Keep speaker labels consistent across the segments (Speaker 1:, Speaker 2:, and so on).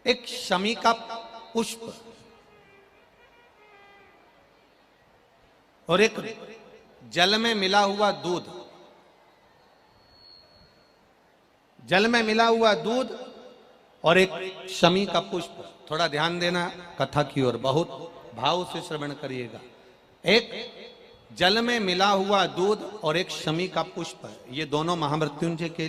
Speaker 1: एक शमी का पुष्प और एक जल में मिला हुआ दूध, जल में मिला हुआ दूध और एक शमी का पुष्प। थोड़ा ध्यान देना कथा की ओर, बहुत भाव से श्रवण करिएगा। एक जल में मिला हुआ दूध और एक शमी का पुष्प, ये दोनों महामृत्युंजय के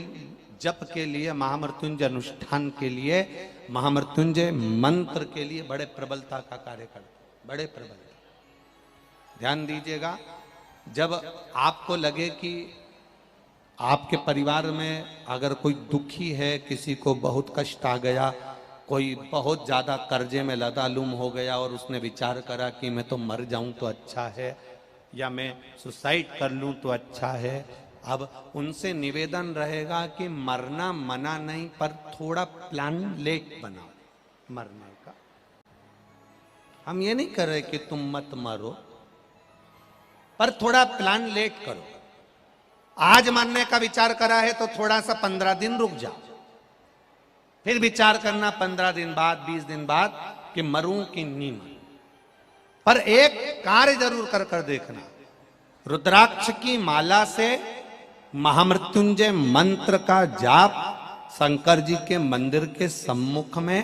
Speaker 1: जप के लिए, महामृत्युंजय अनुष्ठान के लिए, महामृत्युंजय मंत्र के लिए बड़े प्रबलता का कार्य करते, बड़े प्रबलता। ध्यान दीजिएगा, जब आपको लगे कि आपके परिवार में अगर कोई दुखी है, किसी को बहुत कष्ट आ गया, कोई बहुत ज्यादा कर्जे में लदालुम हो गया और उसने विचार करा कि मैं तो मर जाऊं तो अच्छा है, या मैं सुसाइड कर लूं तो अच्छा है, अब उनसे निवेदन रहेगा कि मरना मना नहीं, पर थोड़ा प्लान लेट बनाओ मरने का। हम ये नहीं कर रहे कि तुम मत मरो, पर थोड़ा प्लान लेट करो। आज मरने का विचार करा है तो थोड़ा सा 15 दिन रुक जाओ, फिर विचार करना 15 दिन बाद, 20 दिन बाद कि मरूं कि नहीं मरूं। पर एक कार्य जरूर कर कर देखना, रुद्राक्ष की माला से महामृत्युंजय मंत्र का जाप शंकर जी के मंदिर के सम्मुख में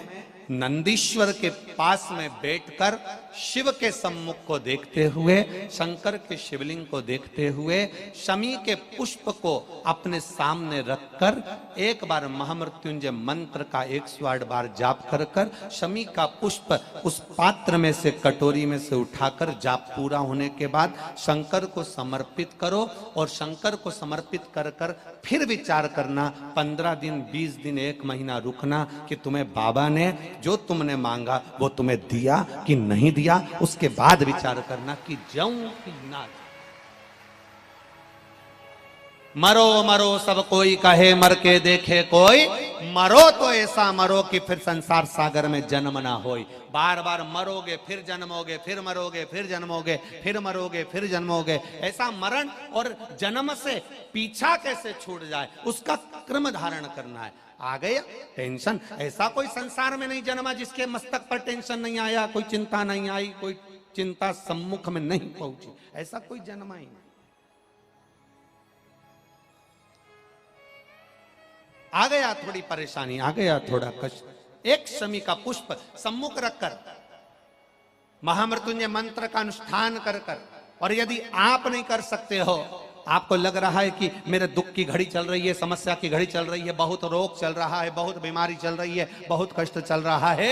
Speaker 1: नंदीश्वर के पास में बैठकर शिव के सम्मुख को देखते हुए, शंकर के शिवलिंग को देखते हुए, शमी के पुष्प को अपने सामने रखकर एक बार महामृत्युंजय मंत्र का 108 बार जाप कर कर शमी का पुष्प उस पात्र में से, कटोरी में से उठाकर जाप पूरा होने के बाद शंकर को समर्पित करो। और शंकर को समर्पित कर कर फिर विचार करना, 15 दिन, 20 दिन, 1 महीना रुकना कि तुम्हें बाबा ने जो तुमने मांगा वो तुम्हें दिया कि नहीं दिया। उसके बाद विचार करना कि जाऊं कि ना जाऊं। मरो मरो सब कोई कहे, मर के देखे कोई, मरो तो ऐसा मरो कि फिर संसार सागर में जन्म ना होई। बार बार मरोगे फिर जन्मोगे, फिर मरोगे फिर जन्मोगे, फिर मरोगे फिर जन्मोगे। ऐसा मरण और जन्म से पीछा कैसे छूट जाए, उसका क्रम धारण करना है। आ गया टेंशन, ऐसा कोई संसार में नहीं जन्मा जिसके मस्तक पर टेंशन नहीं आया, कोई चिंता नहीं आई, कोई चिंता सम्मुख में नहीं पहुंची, ऐसा कोई जन्मा ही नहीं। आ गया थोड़ी परेशानी, आ गया थोड़ा कष्ट, एक शमी का पुष्प सम्मुख रखकर महामृत्युंजय मंत्र का अनुष्ठान कर कर, और यदि आप नहीं कर सकते हो, आपको लग रहा है कि मेरे दुख की घड़ी चल रही है, समस्या की घड़ी चल रही है, बहुत रोग चल रहा है, बहुत बीमारी चल रही है, बहुत कष्ट चल रहा है,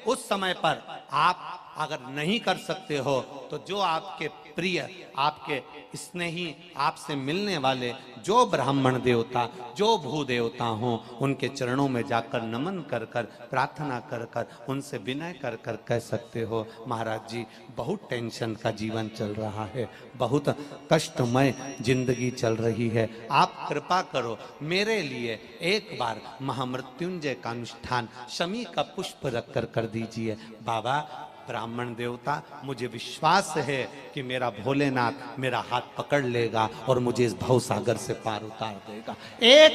Speaker 1: उस समय पर आप अगर नहीं कर सकते हो तो जो आपके प्रिय, आपके स्नेही, आपसे मिलने वाले जो ब्राह्मण देवता, जो भू देवता हों, उनके चरणों में जाकर नमन कर कर, प्रार्थना कर कर, उनसे विनय कर कर कह सकते हो, महाराज जी बहुत टेंशन का जीवन चल रहा है, बहुत कष्टमय जिंदगी चल रही है, आप कृपा करो मेरे लिए एक बार महामृत्युंजय का अनुष्ठान शमी का पुष्प रख कर दीजिए। बाबा ब्राह्मण देवता, मुझे विश्वास है कि मेरा भोलेनाथ मेरा हाथ पकड़ लेगा और मुझे इस भवसागर से पार उतार देगा। एक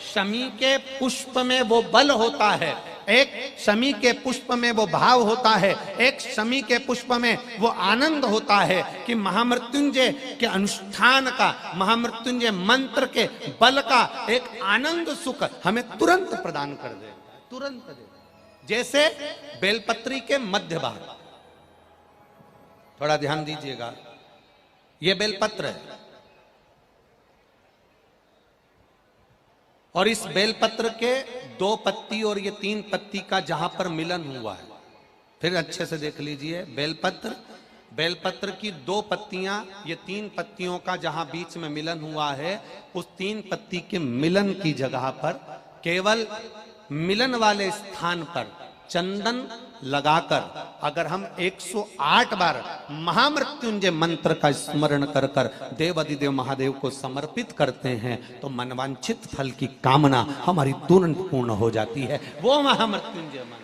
Speaker 1: शमी के पुष्प में वो बल होता है, एक शमी के पुष्प में वो भाव होता है, एक शमी के पुष्प में वो आनंद होता है कि महामृत्युंजय के अनुष्ठान का, महामृत्युंजय मंत्र के बल का एक आनंद सुख हमें तुरंत प्रदान कर दे, तुरंत दे। जैसे बेलपत्री के मध्य भाग, थोड़ा ध्यान दीजिएगा, ये बेलपत्र है और इस बेलपत्र के 2 पत्ती और ये 3 पत्ती का जहां पर मिलन हुआ है, फिर अच्छे से देख लीजिए, बेलपत्र की 2 पत्तियां, ये 3 पत्तियों का जहां बीच में मिलन हुआ है, उस 3 पत्ती के मिलन की जगह पर केवल मिलन वाले स्थान पर चंदन लगाकर अगर हम 108 बार महामृत्युंजय मंत्र का स्मरण कर कर देवाधिदेव महादेव को समर्पित करते हैं तो मनवांछित फल की कामना हमारी तुरंत पूर्ण हो जाती है। वो महामृत्युंजय मंत्र